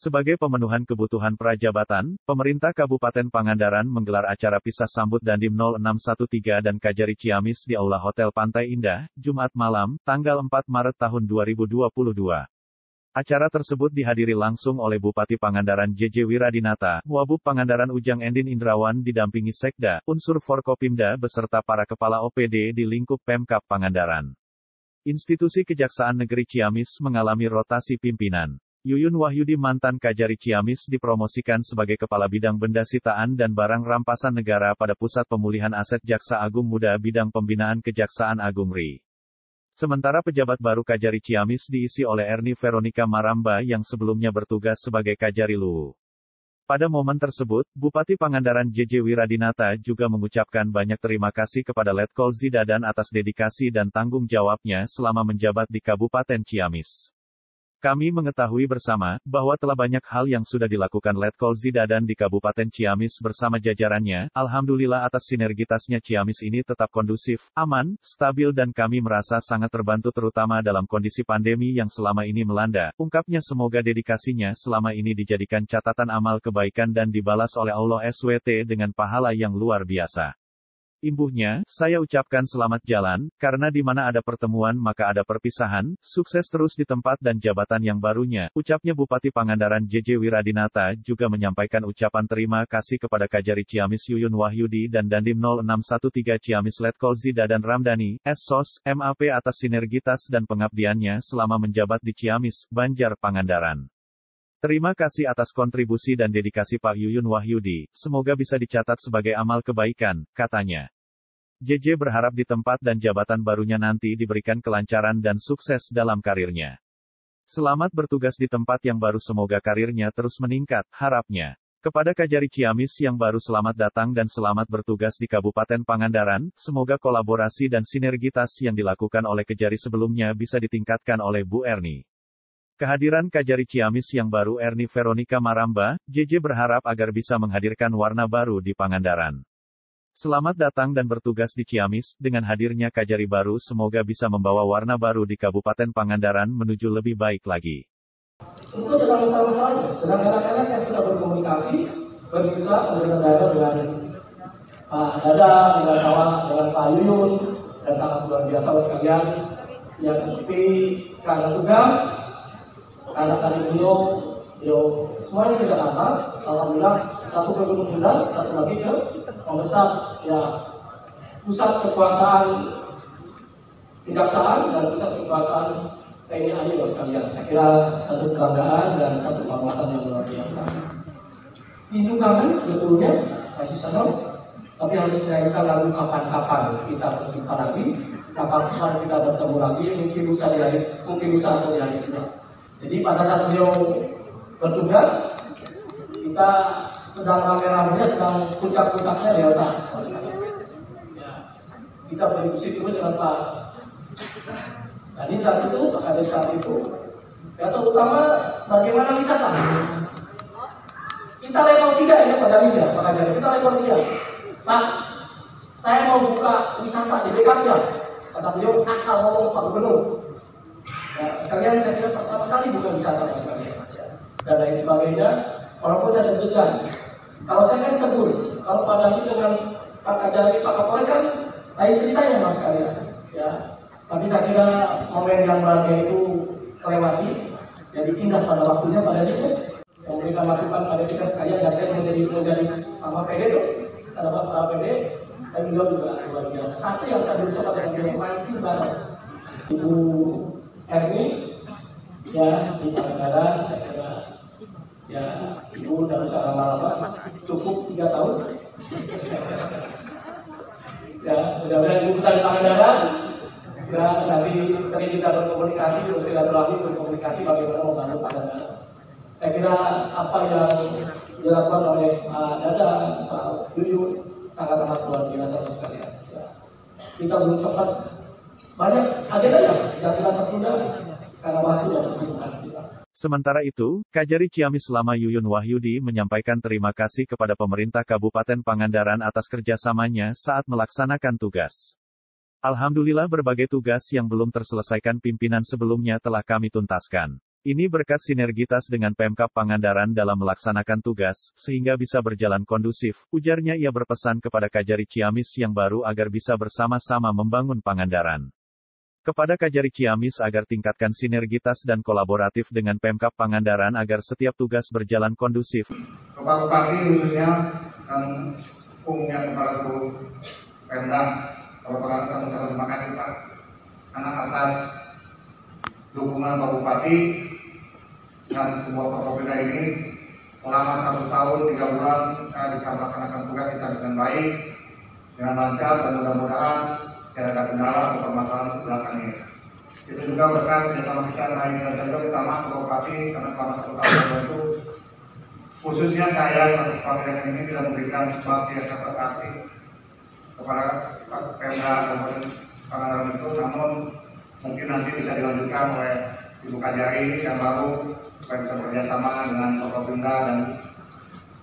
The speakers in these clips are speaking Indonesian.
Sebagai pemenuhan kebutuhan prajabatan, pemerintah Kabupaten Pangandaran menggelar acara pisah sambut Dandim 0613 dan Kajari Ciamis di Aula Hotel Pantai Indah, Jumat malam, tanggal 4 Maret tahun 2022. Acara tersebut dihadiri langsung oleh Bupati Pangandaran JJ Wiradinata, Wabub Pangandaran Ujang Endin Indrawan didampingi Sekda, unsur Forkopimda beserta para kepala OPD di lingkup Pemkab Pangandaran. Institusi Kejaksaan Negeri Ciamis mengalami rotasi pimpinan. Yuyun Wahyudi mantan Kajari Ciamis dipromosikan sebagai Kepala Bidang Benda Sitaan dan Barang Rampasan Negara pada Pusat Pemulihan Aset Jaksa Agung Muda Bidang Pembinaan Kejaksaan Agung RI. Sementara pejabat baru Kajari Ciamis diisi oleh Erni Veronica Maramba yang sebelumnya bertugas sebagai Kajari Luwu. Pada momen tersebut, Bupati Pangandaran JJ Wiradinata juga mengucapkan banyak terima kasih kepada Letkol Zidadan atas dedikasi dan tanggung jawabnya selama menjabat di Kabupaten Ciamis. Kami mengetahui bersama, bahwa telah banyak hal yang sudah dilakukan Letkol Zidadan di Kabupaten Ciamis bersama jajarannya, alhamdulillah atas sinergitasnya Ciamis ini tetap kondusif, aman, stabil dan kami merasa sangat terbantu terutama dalam kondisi pandemi yang selama ini melanda, ungkapnya semoga dedikasinya selama ini dijadikan catatan amal kebaikan dan dibalas oleh Allah SWT dengan pahala yang luar biasa. Imbuhnya, saya ucapkan selamat jalan, karena di mana ada pertemuan maka ada perpisahan, sukses terus di tempat dan jabatan yang barunya, ucapnya Bupati Pangandaran JJ Wiradinata juga menyampaikan ucapan terima kasih kepada Kajari Ciamis Yuyun Wahyudi dan Dandim 0613 Ciamis Letkol Zidadan Ramdhani, SSOS, MAP atas sinergitas dan pengabdiannya selama menjabat di Ciamis, Banjar Pangandaran. Terima kasih atas kontribusi dan dedikasi Pak Yuyun Wahyudi, semoga bisa dicatat sebagai amal kebaikan, katanya. JJ berharap di tempat dan jabatan barunya nanti diberikan kelancaran dan sukses dalam karirnya. Selamat bertugas di tempat yang baru semoga karirnya terus meningkat, harapnya. Kepada Kajari Ciamis yang baru selamat datang dan selamat bertugas di Kabupaten Pangandaran, semoga kolaborasi dan sinergitas yang dilakukan oleh Kajari sebelumnya bisa ditingkatkan oleh Bu Erni. Kehadiran Kajari Ciamis yang baru Erni Veronica Maramba, JJ berharap agar bisa menghadirkan warna baru di Pangandaran. Selamat datang dan bertugas di Ciamis, dengan hadirnya Kajari baru semoga bisa membawa warna baru di Kabupaten Pangandaran menuju lebih baik lagi. Itu sedang-sedang saja, sedang enak-enak yang kita berkomunikasi, berbicara dengan Pak Dada, dengan kawan, dengan Pak Yuyun, dan sangat luar biasa sekalian, yang tapi karena tugas, karena tadi beliau semuanya ke Jakarta, alhamdulillah satu ke Gunung Kidul, satu lagi ke Membesar, ya pusat kekuasaan kejaksaan dan pusat kekuasaan TNI AD sekalian. Saya kira satu kebanggaan dan satu kehormatan yang luar biasa. Rindu kangen sebetulnya masih senang, tapi harus menyanyikan lagu kapan-kapan kita berjumpa lagi, kapan-kapan kita bertemu lagi, mungkin lusa di hari, mungkin lusa atau di hari kedua. Jadi pada saat beliau bertugas, kita sedang rame-ramenya, sedang puncak-puncaknya Delta. Ya, kita berdiskusi terus dengan Pak. Nah, di saat itu, pada saat itu, yang terutama bagaimana wisata. Kita level 3 ya pada Liga, Pak Kajari. Kita level 3. Pak, saya mau buka wisata di BKP ya. Kata beliau, asal ngomong Pak Gubernur. Ya, sekalian saya kira pertama kali bukan wisata sekalian, dan lain sebagainya. Walaupun saya deg-degan, kalau saya kan tegur, kalau pada ini dengan Pak Kajari, Pak Kapolres kan lain ceritanya mas sekalian. Ya, tapi saya kira momen yang bahagia itu terlewati, jadi indah pada waktunya pada ini yang memberikan masukan pada kita sekalian, dan saya menjadi sama PD dong, ada Pak PD, dan beliau juga luar biasa. Satu yang saya berusaha dengan beliau masih bareng Ibu Erni, ya di Pangandaran, saya kira ya Ibu dan usaha lama-lama cukup 3 tahun. Ya mudah-mudahan Ibu kita di Pangandaran, ya nanti sering kita berkomunikasi, bersilaturahmi, berkomunikasi bagaimana membangun Pangandaran. Saya kira apa yang dilakukan oleh Pak Dada, Pak Yuyun sangat-sangat luar biasa sekali. Ya. Kita belum sempat banyak agenda yang kita tertunda karena waktu dan kesibukan kita. Sementara itu, Kajari Ciamis Lama Yuyun Wahyudi menyampaikan terima kasih kepada pemerintah Kabupaten Pangandaran atas kerjasamanya saat melaksanakan tugas. Alhamdulillah berbagai tugas yang belum terselesaikan pimpinan sebelumnya telah kami tuntaskan. Ini berkat sinergitas dengan Pemkab Pangandaran dalam melaksanakan tugas, sehingga bisa berjalan kondusif, ujarnya. Ia berpesan kepada Kajari Ciamis yang baru agar bisa bersama-sama membangun Pangandaran. Kepada Kajari Ciamis agar tingkatkan sinergitas dan kolaboratif dengan Pemkab Pangandaran agar setiap tugas berjalan kondusif. Bapak Bupati khususnya dan umumnya kepada seluruh Pemda, Bapak Pangandaran mengucapkan terima kasih Pak, karena atas dukungan Pak Bupati dan semua Forkopimda ini selama 1 tahun 3 bulan saya bisa melaksanakan tugas dengan baik, dengan lancar, dan mudah-mudahan tidak ada kendala atau permasalahan belakang ini. Itu juga berkat kerjasama kita baik dan saya utama Pak Bupati, karena selama 1 tahun itu khususnya saya satu Pangandaran ini tidak memberikan sumbangsi yang sangat berarti kepada Pemda Kabupaten Pangandaran itu, namun mungkin nanti bisa dilanjutkan oleh Ibu Kajari yang baru supaya bisa bekerjasama dengan Forkopimda dan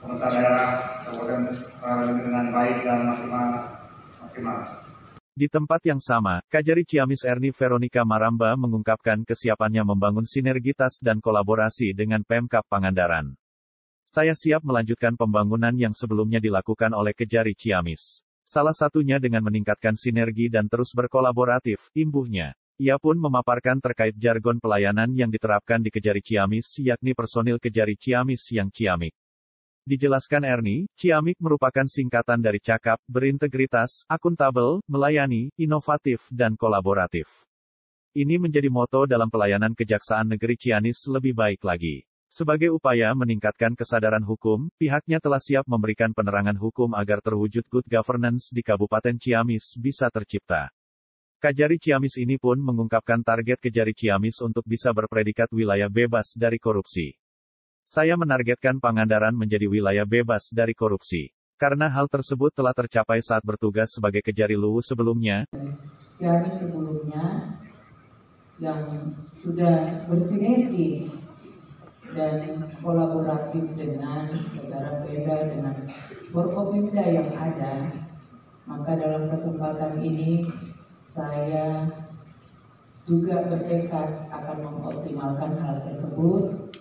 pemerintah daerah Kabupaten Pangandaran dengan baik dan maksimal. Di tempat yang sama, Kajari Ciamis Erni Veronica Maramba mengungkapkan kesiapannya membangun sinergitas dan kolaborasi dengan Pemkab Pangandaran. Saya siap melanjutkan pembangunan yang sebelumnya dilakukan oleh Kajari Ciamis. Salah satunya dengan meningkatkan sinergi dan terus berkolaboratif, imbuhnya. Ia pun memaparkan terkait jargon pelayanan yang diterapkan di Kajari Ciamis, yakni personil Kajari Ciamis yang ciamik. Dijelaskan Erni, ciamik merupakan singkatan dari cakap, berintegritas, akuntabel, melayani, inovatif, dan kolaboratif. Ini menjadi moto dalam pelayanan Kejaksaan Negeri Ciamis lebih baik lagi. Sebagai upaya meningkatkan kesadaran hukum, pihaknya telah siap memberikan penerangan hukum agar terwujud good governance di Kabupaten Ciamis bisa tercipta. Kajari Ciamis ini pun mengungkapkan target Kajari Ciamis untuk bisa berpredikat wilayah bebas dari korupsi. Saya menargetkan Pangandaran menjadi wilayah bebas dari korupsi. Karena hal tersebut telah tercapai saat bertugas sebagai Kajari Luwu sebelumnya. Ciamis sebelumnya yang sudah bersinergi dan kolaboratif dengan jajaran Pemda dengan Forkopimda yang ada, maka dalam kesempatan ini saya juga bertekad akan mengoptimalkan hal tersebut,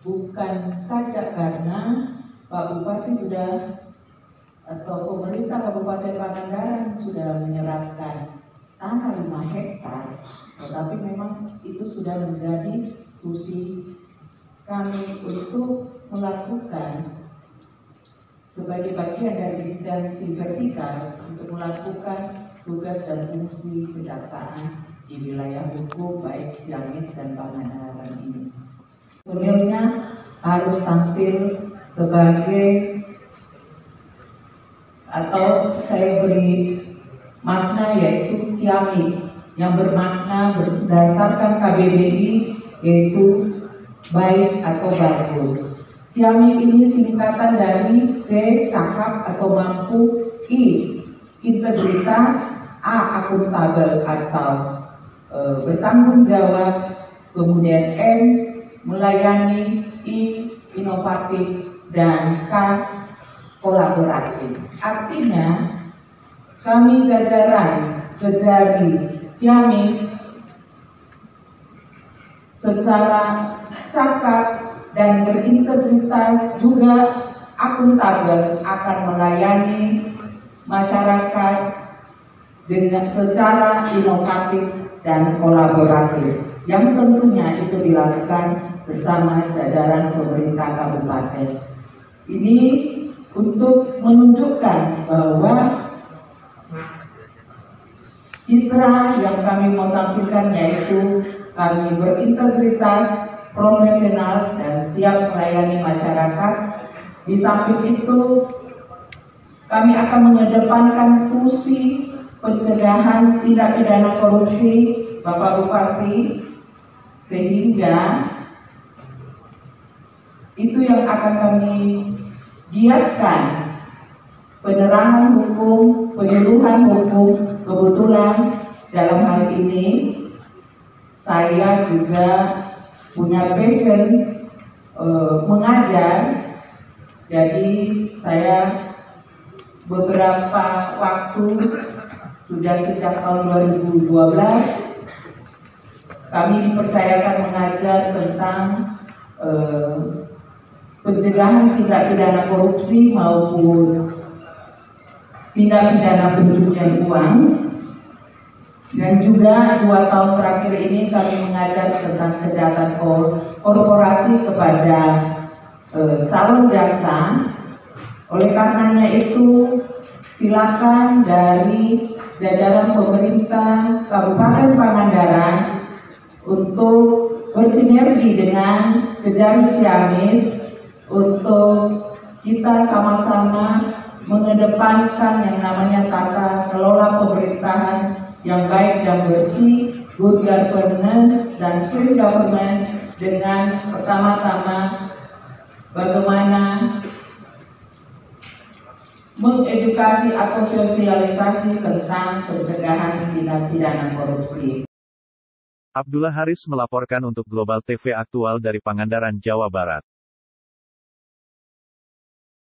bukan saja karena Pak Bupati sudah atau pemerintah Kabupaten Pangandaran sudah menyerahkan tanah 5 hektar, tetapi memang itu sudah menjadi tusi kami untuk melakukan sebagai bagian dari instansi vertikal untuk melakukan tugas dan fungsi kejaksaan di wilayah hukum baik Ciamis dan Pangandaran ini. Personilnya harus tampil sebagai atau saya beri makna yaitu ciamik yang bermakna berdasarkan KBBI yaitu baik atau bagus. Ciamik ini singkatan dari C, cakap atau mampu, I, integritas, A, akuntabel atau bertanggung jawab, kemudian M, melayani, I, inovatif, dan K, kolaboratif. Artinya, kami jajaran Kajari Ciamis secara cakap dan berintegritas juga akuntabel akan melayani masyarakat dengan secara inovatif dan kolaboratif yang tentunya itu dilakukan bersama jajaran pemerintah kabupaten. Ini untuk menunjukkan bahwa citra yang kami mau tampilkan yaitu kami berintegritas, profesional, dan siap melayani masyarakat. Di samping itu, kami akan mengedepankan tusi pencegahan tindak pidana korupsi Bapak Bupati, sehingga itu yang akan kami giatkan, penerangan hukum, penyuluhan hukum. Kebetulan dalam hal ini saya juga punya passion mengajar, jadi saya beberapa waktu sudah sejak tahun 2012 kami dipercayakan mengajar tentang pencegahan tindak pidana korupsi maupun tindak pidana pencucian uang. Dan juga 2 tahun terakhir ini kami mengajar tentang kejahatan korporasi kepada calon jaksa. Oleh karenanya itu, silakan dari jajaran pemerintah Kabupaten Pangandaran untuk bersinergi dengan Kejari Ciamis untuk kita sama-sama mengedepankan yang namanya tata kelola pemerintahan yang baik dan bersih, good governance dan clean government, dengan pertama-tama bagaimana mengedukasi atau sosialisasi tentang pencegahan tindak pidana korupsi. Abdullah Haris melaporkan untuk Global TV Aktual dari Pangandaran, Jawa Barat.